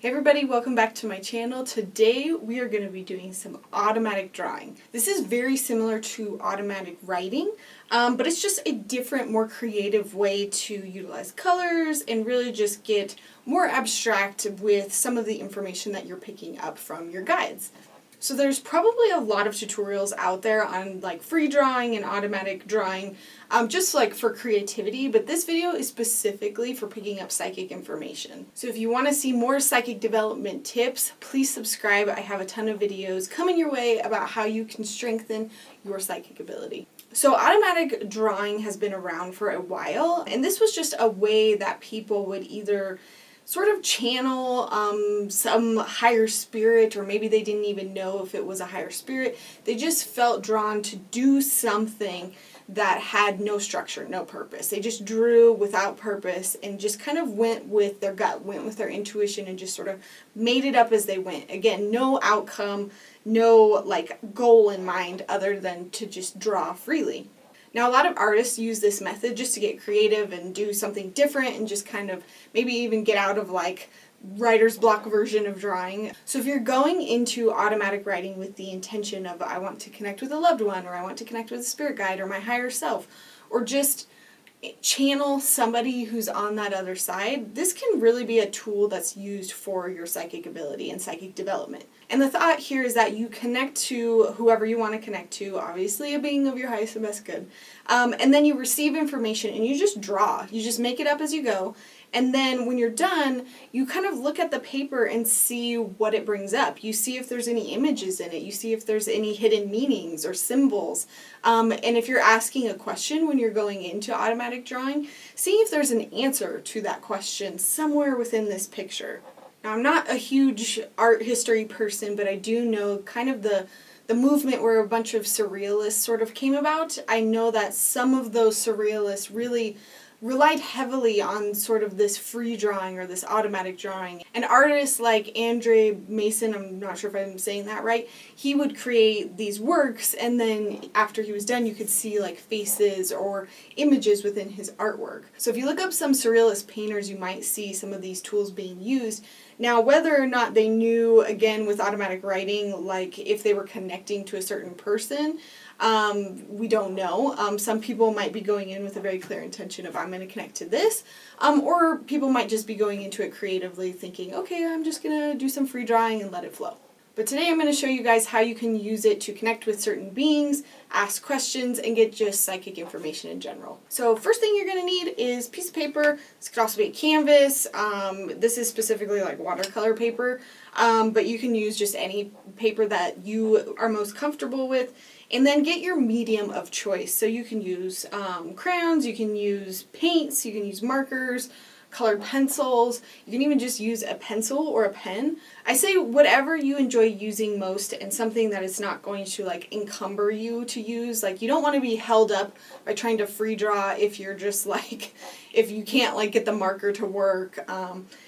Hey everybody, welcome back to my channel. Today we are going to be doing some automatic drawing. This is very similar to automatic writing, but it's just a different, more creative way to utilize colors and really just get more abstract with some of the information that you're picking up from your guides. So there's probably a lot of tutorials out there on like free drawing and automatic drawing, just like for creativity, but this video is specifically for picking up psychic information. So if you want to see more psychic development tips, please subscribe. I have a ton of videos coming your way about how you can strengthen your psychic ability. So automatic drawing has been around for a while, and this was just a way that people would either sort of channel some higher spirit, or maybe they didn't even know if it was a higher spirit. They just felt drawn to do something that had no structure, no purpose. They just drew without purpose and just kind of went with their gut, went with their intuition, and just sort of made it up as they went. Again, no outcome, no like goal in mind other than to just draw freely. Now, a lot of artists use this method just to get creative and do something different and just kind of maybe even get out of like writer's block version of drawing. So if you're going into automatic writing with the intention of I want to connect with a loved one, or I want to connect with a spirit guide or my higher self, or just channel somebody who's on that other side, this can really be a tool that's used for your psychic ability and psychic development. And the thought here is that you connect to whoever you want to connect to, obviously a being of your highest and best good, and then you receive information and you just draw. You just make it up as you go. And then when you're done, you kind of look at the paper and see what it brings up. You see if there's any images in it. You see if there's any hidden meanings or symbols. And if you're asking a question when you're going into automatic drawing, see if there's an answer to that question somewhere within this picture. Now, I'm not a huge art history person, but I do know kind of the movement where a bunch of surrealists sort of came about. I know that some of those surrealists really relied heavily on sort of this free drawing or this automatic drawing. And artists like Andre Mason, I'm not sure if I'm saying that right, he would create these works, and then after he was done you could see like faces or images within his artwork. So if you look up some surrealist painters, you might see some of these tools being used. Now, whether or not they knew, again, with automatic writing, like if they were connecting to a certain person, we don't know. Some people might be going in with a very clear intention of I'm going to connect to this, or people might just be going into it creatively thinking, okay, I'm just going to do some free drawing and let it flow. But today I'm going to show you guys how you can use it to connect with certain beings, ask questions, and get just psychic information in general. So first thing you're going to need is a piece of paper. This could also be a canvas. This is specifically like watercolor paper, but you can use just any paper that you are most comfortable with. And then get your medium of choice. So you can use crayons, you can use paints, you can use markers, colored pencils. You can even just use a pencil or a pen. I say whatever you enjoy using most, and something that is not going to like encumber you to use. Like, you don't want to be held up by trying to free draw if you're just like, if you can't like get the marker to work.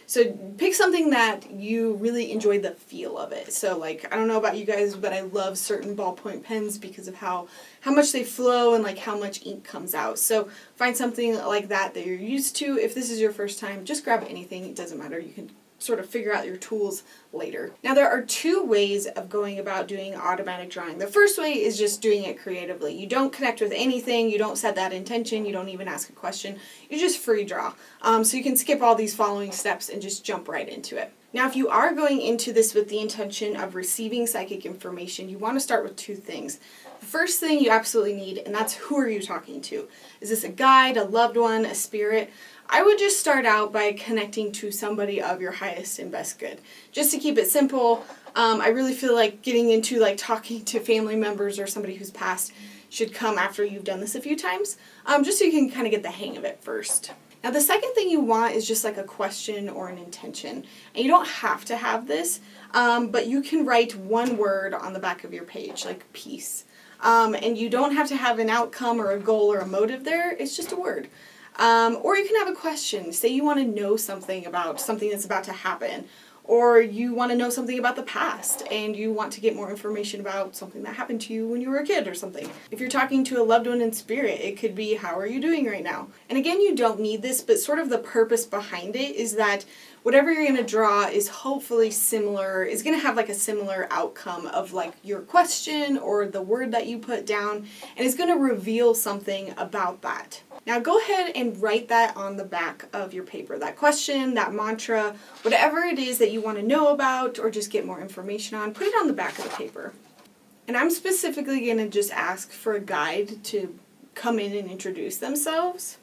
So pick something that you really enjoy the feel of it. So like, I don't know about you guys, but I love certain ballpoint pens because of how much they flow and like how much ink comes out. So find something like that you're used to. If this is your first time, just grab anything. It doesn't matter. You can sort of figure out your tools later. Now, there are two ways of going about doing automatic drawing. The first way is just doing it creatively. You don't connect with anything, you don't set that intention, you don't even ask a question, you just free draw. So you can skip all these following steps and just jump right into it. Now, if you are going into this with the intention of receiving psychic information, you want to start with two things. The first thing you absolutely need, and that's who are you talking to? Is this a guide, a loved one, a spirit? I would just start out by connecting to somebody of your highest and best good. Just to keep it simple, I really feel like getting into like talking to family members or somebody who's passed should come after you've done this a few times, just so you can kind of get the hang of it first. Now, the second thing you want is just like a question or an intention. And you don't have to have this, but you can write one word on the back of your page, like peace. And you don't have to have an outcome or a goal or a motive there. It's just a word. Or you can have a question. Say you want to know something about something that's about to happen, or you want to know something about the past and you want to get more information about something that happened to you when you were a kid or something. If you're talking to a loved one in spirit, it could be, how are you doing right now? And again, you don't need this, but sort of the purpose behind it is that whatever you're going to draw is hopefully similar, is going to have like a similar outcome of like your question or the word that you put down, and it's going to reveal something about that. Now go ahead and write that on the back of your paper, that question, that mantra, whatever it is that you want to know about or just get more information on, put it on the back of the paper. And I'm specifically going to just ask for a guide to come in and introduce themselves.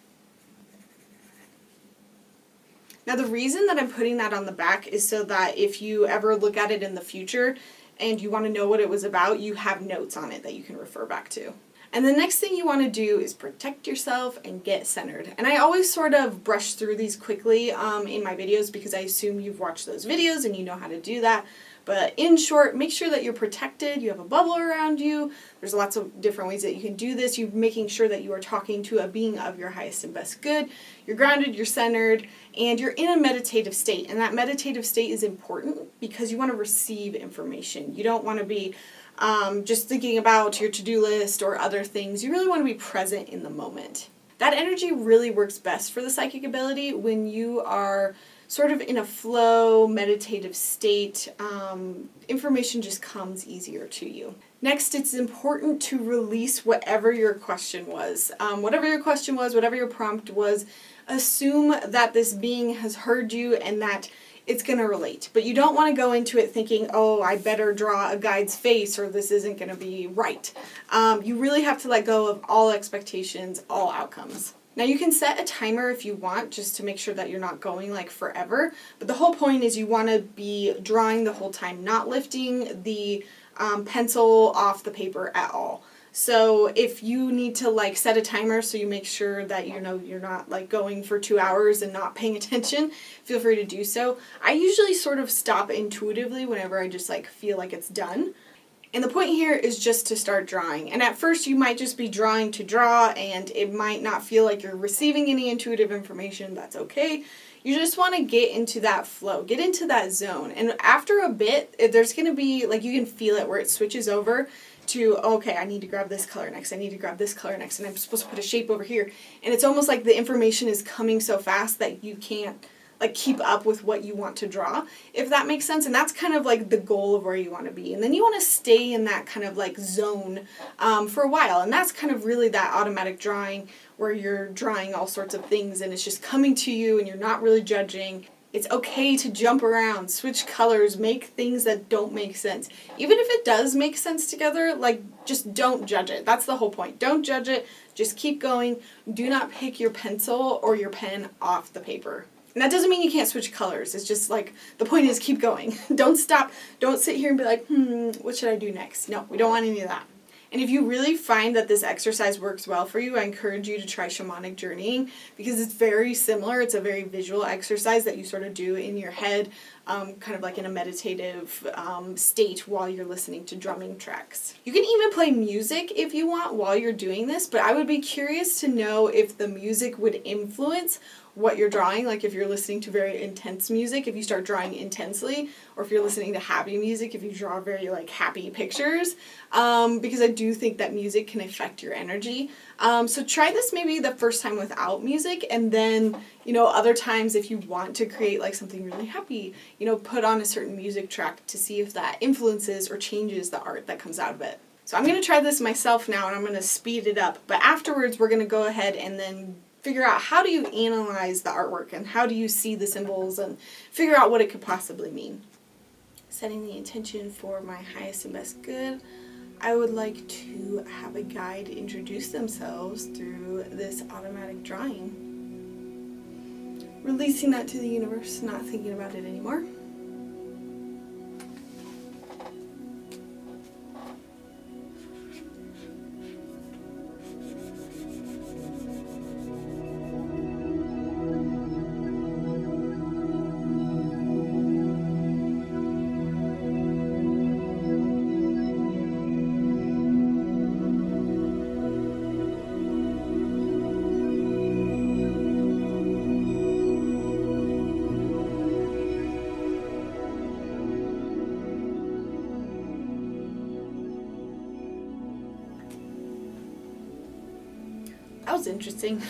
Now the reason that I'm putting that on the back is so that if you ever look at it in the future and you want to know what it was about, you have notes on it that you can refer back to. And the next thing you want to do is protect yourself and get centered. And I always sort of brush through these quickly in my videos because I assume you've watched those videos and you know how to do that. But in short, make sure that you're protected, you have a bubble around you. There's lots of different ways that you can do this. You're making sure that you are talking to a being of your highest and best good. You're grounded, you're centered, and you're in a meditative state. And that meditative state is important because you want to receive information. You don't want to be just thinking about your to-do list or other things. You really want to be present in the moment. That energy really works best for the psychic ability when you are sort of in a flow, meditative state. Information just comes easier to you. Next, it's important to release whatever your question was. Whatever your question was, whatever your prompt was, assume that this being has heard you and that it's going to relate. But you don't want to go into it thinking, oh, I better draw a guide's face or this isn't going to be right. You really have to let go of all expectations, all outcomes. Now you can set a timer if you want, just to make sure that you're not going like forever, but the whole point is you want to be drawing the whole time, not lifting the pencil off the paper at all. So if you need to like set a timer so you make sure that you know you're not like going for 2 hours and not paying attention, feel free to do so. I usually sort of stop intuitively whenever I just like feel like it's done. And the point here is just to start drawing. And at first you might just be drawing to draw and it might not feel like you're receiving any intuitive information. That's okay. You just want to get into that flow, get into that zone. And after a bit, there's going to be, like, you can feel it where it switches over to, okay, I need to grab this color next, I need to grab this color next, and I'm supposed to put a shape over here. And it's almost like the information is coming so fast that you can't like keep up with what you want to draw, if that makes sense. And that's kind of like the goal of where you want to be. And then you want to stay in that kind of like zone for a while. And that's kind of really that automatic drawing where you're drawing all sorts of things and it's just coming to you and you're not really judging. It's okay to jump around, switch colors, make things that don't make sense. Even if it does make sense together, like, just don't judge it. That's the whole point. Don't judge it. Just keep going. Do not pick your pencil or your pen off the paper. And that doesn't mean you can't switch colors. It's just like, the point is keep going. Don't stop. Don't sit here and be like, what should I do next? No, we don't want any of that. And if you really find that this exercise works well for you, I encourage you to try shamanic journeying because it's very similar. It's a very visual exercise that you sort of do in your head, kind of like in a meditative state while you're listening to drumming tracks. You can even play music if you want while you're doing this, but I would be curious to know if the music would influence what you're drawing. Like if you're listening to very intense music, if you start drawing intensely, or if you're listening to happy music, if you draw very like happy pictures, because I do think that music can affect your energy. So try this maybe the first time without music, and then, you know, other times if you want to create like something really happy, you know, put on a certain music track to see if that influences or changes the art that comes out of it. So I'm going to try this myself now and I'm going to speed it up, but afterwards we're going to go ahead and then figure out how do you analyze the artwork and how do you see the symbols and figure out what it could possibly mean. Setting the intention for my highest and best good, I would like to have a guide introduce themselves through this automatic drawing. Releasing that to the universe, not thinking about it anymore. That was interesting.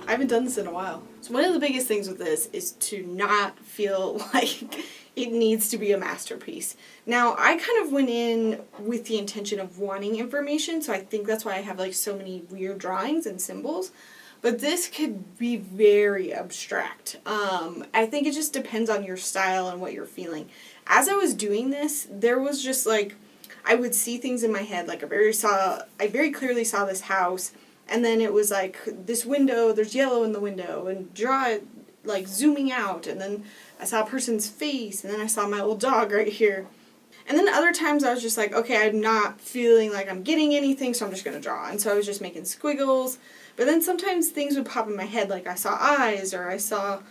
I haven't done this in a while. So one of the biggest things with this is to not feel like it needs to be a masterpiece. Now, I kind of went in with the intention of wanting information, so I think that's why I have like so many weird drawings and symbols. But this could be very abstract. I think it just depends on your style and what you're feeling. As I was doing this, there was just like, I would see things in my head. Like I very clearly saw this house, and then it was like this window, there's yellow in the window, and draw it like zooming out, and then I saw a person's face, and then I saw my old dog right here. And then other times I was just like, okay, I'm not feeling like I'm getting anything, so I'm just going to draw. And so I was just making squiggles. But then sometimes things would pop in my head, like I saw eyes, or I saw,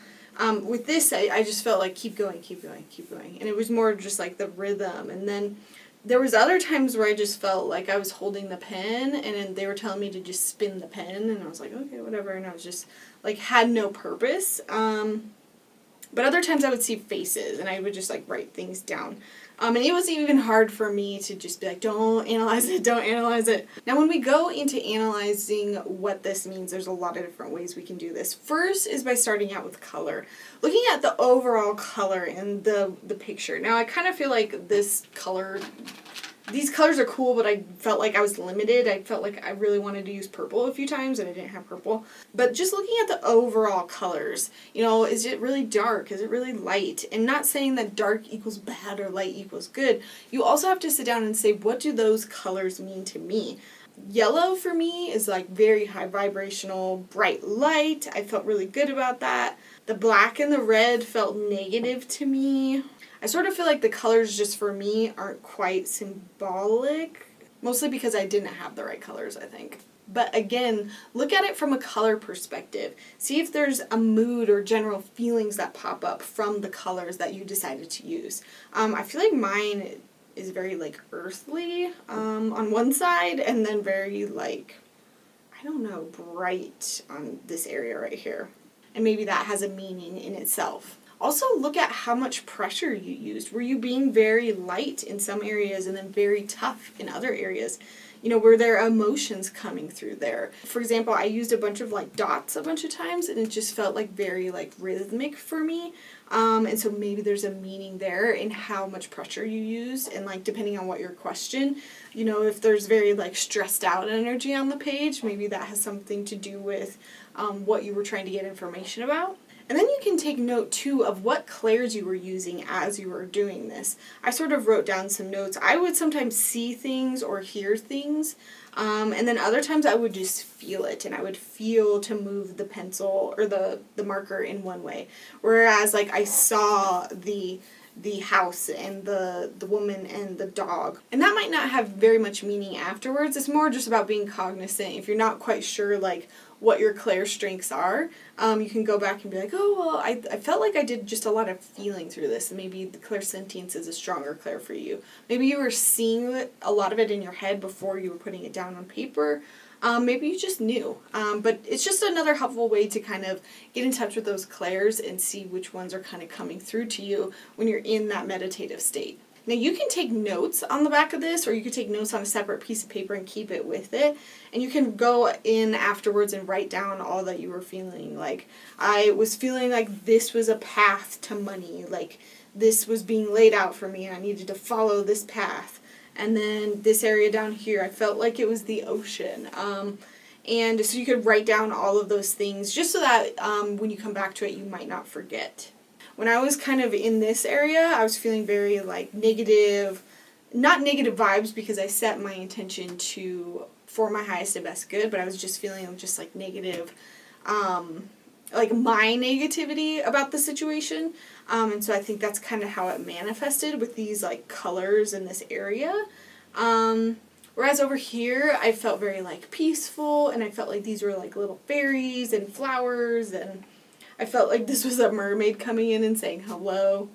with this, I just felt like keep going, keep going, keep going. And it was more just like the rhythm. And then there was other times where I just felt like I was holding the pen, and then they were telling me to just spin the pen, and I was like, okay, whatever. And I was just, like, had no purpose. But other times I would see faces, and I would just, like, write things down. And it was even hard for me to just be like, don't analyze it, don't analyze it. Now, when we go into analyzing what this means, there's a lot of different ways we can do this. First is by starting out with color. Looking at the overall color in the picture. Now, I kind of feel like this color, these colors are cool, but I felt like I was limited. I felt like I really wanted to use purple a few times, and I didn't have purple. But just looking at the overall colors, you know, is it really dark? Is it really light? And not saying that dark equals bad or light equals good. You also have to sit down and say, what do those colors mean to me? Yellow for me is like very high vibrational, bright light. I felt really good about that. The black and the red felt negative to me. I sort of feel like the colors just for me aren't quite symbolic, mostly because I didn't have the right colors, I think. But again, look at it from a color perspective. See if there's a mood or general feelings that pop up from the colors that you decided to use. I feel like mine is very like earthly on one side, and then very like, I don't know, bright on this area right here. And maybe that has a meaning in itself. Also, look at how much pressure you used. Were you being very light in some areas and then very tough in other areas? You know, were there emotions coming through there? For example, I used a bunch of like dots a bunch of times, and it just felt like very like rhythmic for me. And so maybe there's a meaning there in how much pressure you used, and like depending on what your question, you know, if there's very like stressed out energy on the page, maybe that has something to do with what you were trying to get information about. And then you can take note, too, of what clairs you were using as you were doing this. I sort of wrote down some notes. I would sometimes see things or hear things, and then other times I would just feel it, and I would feel to move the pencil or the marker in one way. Whereas, like, I saw the house and the woman and the dog. And that might not have very much meaning afterwards. It's more just about being cognizant. If you're not quite sure, like, what your clair strengths are, you can go back and be like, oh, well, I felt like I did just a lot of feeling through this, and maybe the clairsentience is a stronger clair for you. Maybe you were seeing a lot of it in your head before you were putting it down on paper. Maybe you just knew. But it's just another helpful way to kind of get in touch with those clairs and see which ones are kind of coming through to you when you're in that meditative state. Now, you can take notes on the back of this, or you can take notes on a separate piece of paper and keep it with it. And you can go in afterwards and write down all that you were feeling. Like, I was feeling like this was a path to money. Like, this was being laid out for me, and I needed to follow this path. And then this area down here, I felt like it was the ocean. And so you could write down all of those things just so that when you come back to it, you might not forget. When I was kind of in this area, I was feeling very like negative, not negative vibes because I set my intention for my highest and best good, but I was just feeling just like negative, like my negativity about the situation. And so I think that's kind of how it manifested with these like colors in this area. Whereas over here, I felt very like peaceful, and I felt like these were like little fairies and flowers, and I felt like this was a mermaid coming in and saying hello.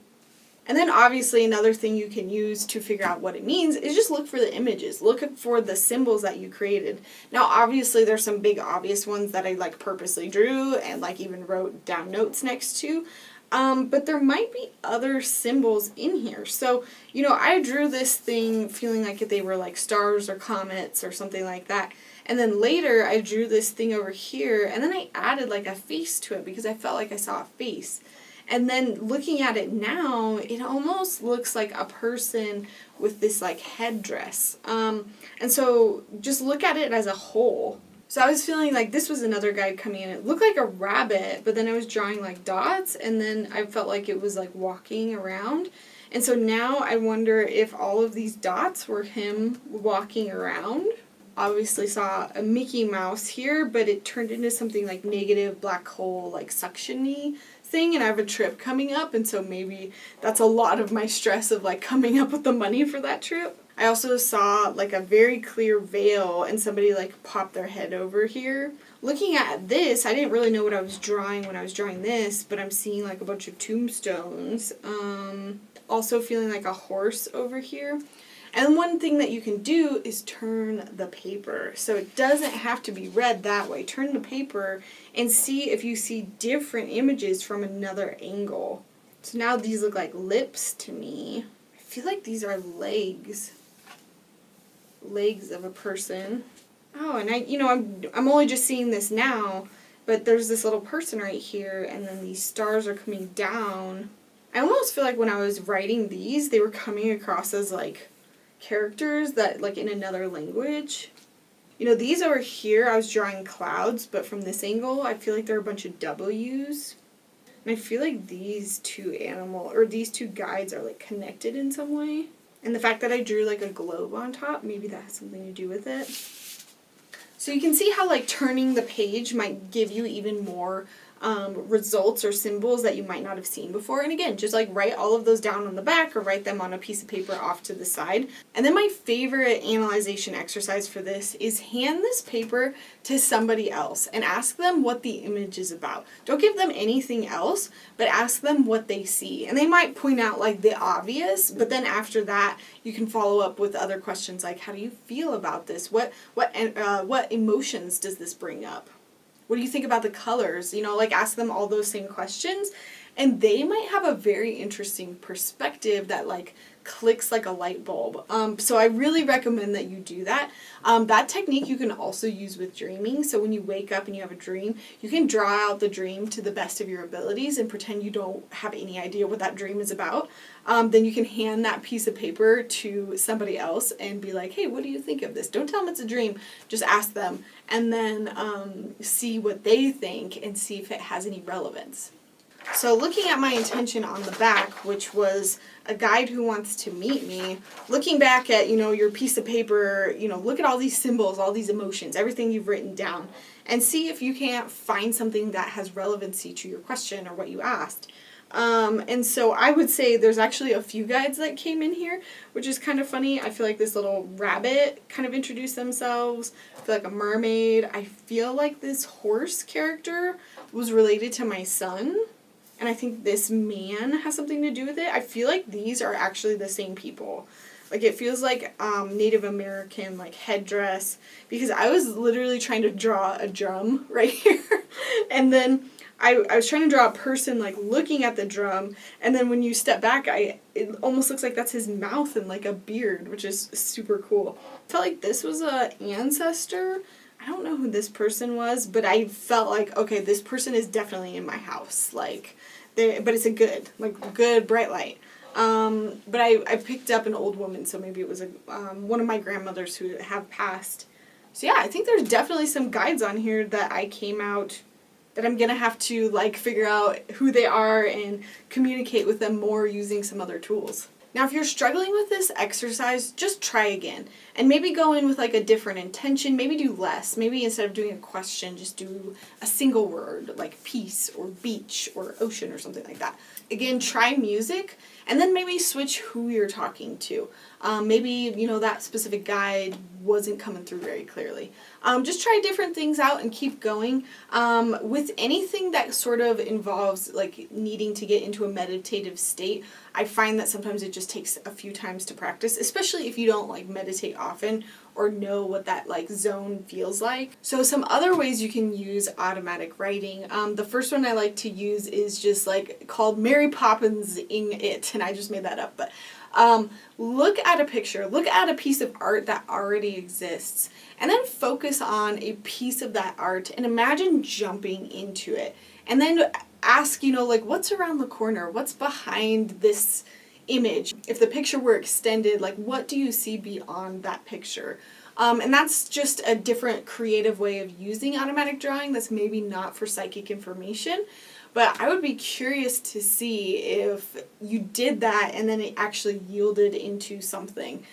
And then obviously another thing you can use to figure out what it means is just look for the images. Look for the symbols that you created. Now obviously there's some big obvious ones that I like purposely drew and like even wrote down notes next to. But there might be other symbols in here. So, you know, I drew this thing feeling like they were like stars or comets or something like that. And then later I drew this thing over here, and then I added like a face to it because I felt like I saw a face. And then looking at it now, it almost looks like a person with this like headdress. And so just look at it as a whole. So I was feeling like this was another guide coming in. It looked like a rabbit, but then I was drawing like dots, and then I felt like it was like walking around. And so now I wonder if all of these dots were him walking around. Obviously saw a Mickey Mouse here, but it turned into something like negative black hole, like suction-y thing, and I have a trip coming up, and so maybe that's a lot of my stress of like coming up with the money for that trip. I also saw like a very clear veil and somebody like popped their head over here. Looking at this, I didn't really know what I was drawing when I was drawing this, but I'm seeing like a bunch of tombstones. Also feeling like a horse over here. And one thing that you can do is turn the paper. So it doesn't have to be read that way. Turn the paper and see if you see different images from another angle. So now these look like lips to me. I feel like these are legs. Legs of a person. Oh, and I'm only just seeing this now, but there's this little person right here, and then these stars are coming down. I almost feel like when I was writing these, they were coming across as like characters that like in another language. These over here I was drawing clouds, but from this angle I feel like there are a bunch of W's. And I feel like these two guides are like connected in some way. And the fact that I drew like a globe on top, maybe that has something to do with it. So you can see how like turning the page might give you even more results or symbols that you might not have seen before. And again, just like write all of those down on the back or write them on a piece of paper off to the side. And then my favorite analyzation exercise for this is hand this paper to somebody else and ask them what the image is about. Don't give them anything else, but ask them what they see. And they might point out like the obvious, but then after that you can follow up with other questions like, how do you feel about this? What emotions does this bring up? What do you think about the colors? Like ask them all those same questions, and they might have a very interesting perspective that like clicks like a light bulb. So I really recommend that you do that. That technique you can also use with dreaming. So when you wake up and you have a dream, you can draw out the dream to the best of your abilities and pretend you don't have any idea what that dream is about. Then you can hand that piece of paper to somebody else and be like, hey, what do you think of this? Don't tell them it's a dream, just ask them, and then see what they think and see if it has any relevance. So looking at my intention on the back, which was a guide who wants to meet me, looking back at, your piece of paper, look at all these symbols, all these emotions, everything you've written down, and see if you can't find something that has relevancy to your question or what you asked. And so I would say there's actually a few guides that came in here, which is kind of funny. I feel like this little rabbit kind of introduced themselves. I feel like a mermaid. I feel like this horse character was related to my son. And I think this man has something to do with it. I feel like these are actually the same people. Like it feels like Native American like headdress, because I was literally trying to draw a drum right here. And then I was trying to draw a person like looking at the drum, and then when you step back, it almost looks like that's his mouth and like a beard, which is super cool. I felt like this was a ancestor. I don't know who this person was, but I felt like, okay, this person is definitely in my house. But it's a good bright light. But I picked up an old woman, so maybe it was one of my grandmothers who have passed. So yeah, I think there's definitely some guides on here that I came out that I'm gonna have to figure out who they are and communicate with them more using some other tools. Now, if you're struggling with this exercise, just try again. And maybe go in with a different intention. Maybe do less. Maybe instead of doing a question, just do a single word like peace or beach or ocean or something like that. Again, try music, and then maybe switch who you're talking to. Maybe, that specific guide wasn't coming through very clearly. Just try different things out and keep going. With anything that sort of involves needing to get into a meditative state, I find that sometimes it just takes a few times to practice, especially if you don't meditate often or know what that zone feels like. So some other ways you can use automatic writing. The first one I like to use is just called Mary Poppins-ing it. and I just made that up, but look at a picture, look at a piece of art that already exists, and then focus on a piece of that art and imagine jumping into it. And then ask, you know, like, what's around the corner? What's behind this image? If the picture were extended, like, what do you see beyond that picture? And that's just a different creative way of using automatic drawing that's maybe not for psychic information. But I would be curious to see if you did that and then it actually yielded into something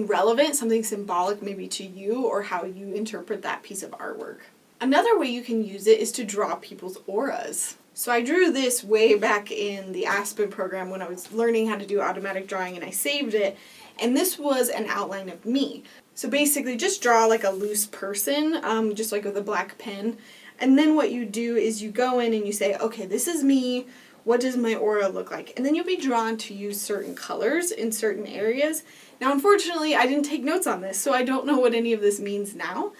relevant, something symbolic maybe to you or how you interpret that piece of artwork. Another way you can use it is to draw people's auras. So I drew this way back in the Aspen program when I was learning how to do automatic drawing, and I saved it. And this was an outline of me. So basically just draw like a loose person, just like with a black pen. And then what you do is you go in and you say, okay, this is me. What does my aura look like? And then you'll be drawn to use certain colors in certain areas. Now, unfortunately, I didn't take notes on this, so I don't know what any of this means now.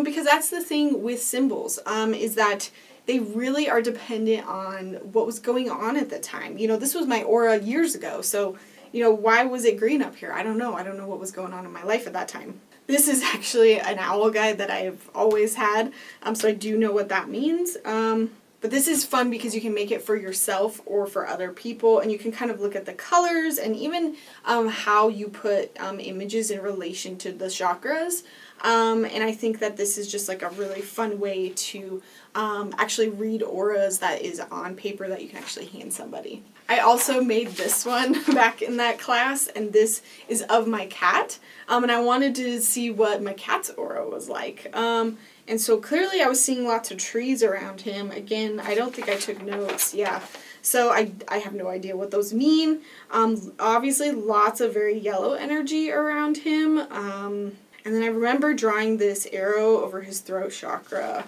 Because that's the thing with symbols, is that they really are dependent on what was going on at the time. You know, this was my aura years ago, so, you know, why was it green up here? I don't know. I don't know what was going on in my life at that time. This is actually an owl guide that I've always had, so I do know what that means. But this is fun because you can make it for yourself or for other people, and you can kind of look at the colors and even how you put images in relation to the chakras. And I think that this is just like a really fun way to actually read auras that is on paper that you can actually hand somebody. I also made this one back in that class, and this is of my cat. And I wanted to see what my cat's aura was like. And so clearly I was seeing lots of trees around him. Again, I don't think I took notes. Yeah. So I have no idea what those mean. Obviously lots of very yellow energy around him. And then I remember drawing this arrow over his throat chakra.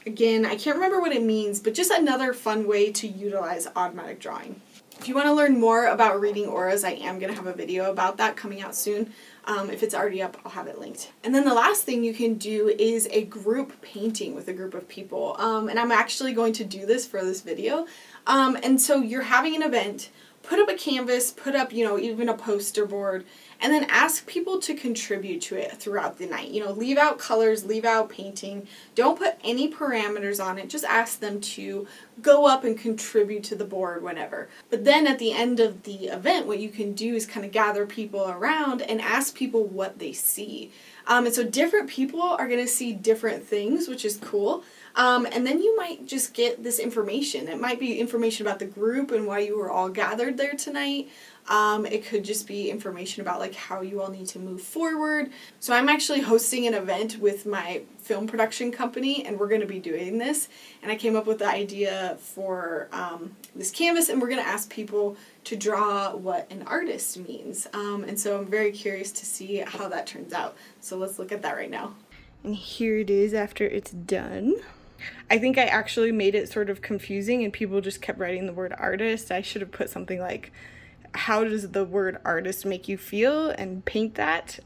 Again, I can't remember what it means, but just another fun way to utilize automatic drawing. If you want to learn more about reading auras, I am going to have a video about that coming out soon. If it's already up, I'll have it linked. And then the last thing you can do is a group painting with a group of people. And I'm actually going to do this for this video. And so you're having an event, put up a canvas, put up, you know, even a poster board, and then ask people to contribute to it throughout the night. You know, leave out colors, leave out painting. Don't put any parameters on it. Just ask them to go up and contribute to the board whenever. But then at the end of the event, what you can do is kind of gather people around and ask people what they see. And so different people are going to see different things, which is cool. And then you might just get this information. It might be information about the group and why you were all gathered there tonight. It could just be information about like how you all need to move forward. So I'm actually hosting an event with my film production company, and we're going to be doing this. And I came up with the idea for this canvas, and we're going to ask people to draw what an artist means. And so I'm very curious to see how that turns out. So let's look at that right now. And here it is after it's done. I think I actually made it sort of confusing and people just kept writing the word artist. I should have put something like, how does the word artist make you feel, and paint that.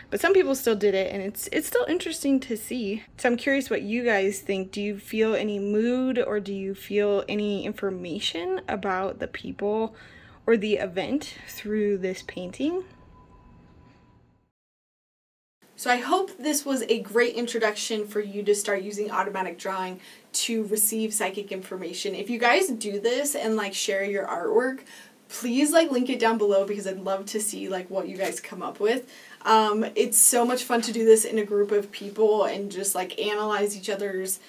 But some people still did it, and it's still interesting to see. So I'm curious what you guys think. Do you feel any mood, or do you feel any information about the people or the event through this painting? So I hope this was a great introduction for you to start using automatic drawing to receive psychic information. If you guys do this and like share your artwork, please like link it down below because I'd love to see like what you guys come up with. It's so much fun to do this in a group of people and just like analyze each other's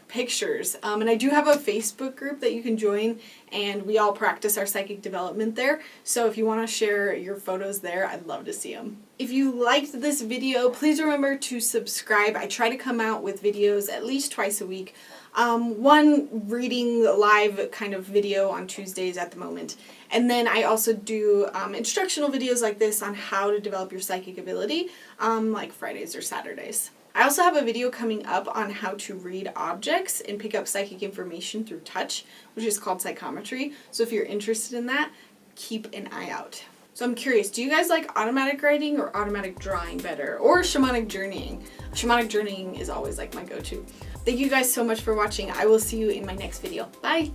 pictures. And I do have a Facebook group that you can join, and we all practice our psychic development there. So if you want to share your photos there, I'd love to see them. If you liked this video, please remember to subscribe. I try to come out with videos at least twice a week. One reading live kind of video on Tuesdays at the moment. And then I also do instructional videos like this on how to develop your psychic ability, like Fridays or Saturdays. I also have a video coming up on how to read objects and pick up psychic information through touch, which is called psychometry. So if you're interested in that, keep an eye out. So I'm curious, do you guys like automatic writing or automatic drawing better? Or shamanic journeying? Shamanic journeying is always like my go-to. Thank you guys so much for watching. I will see you in my next video. Bye!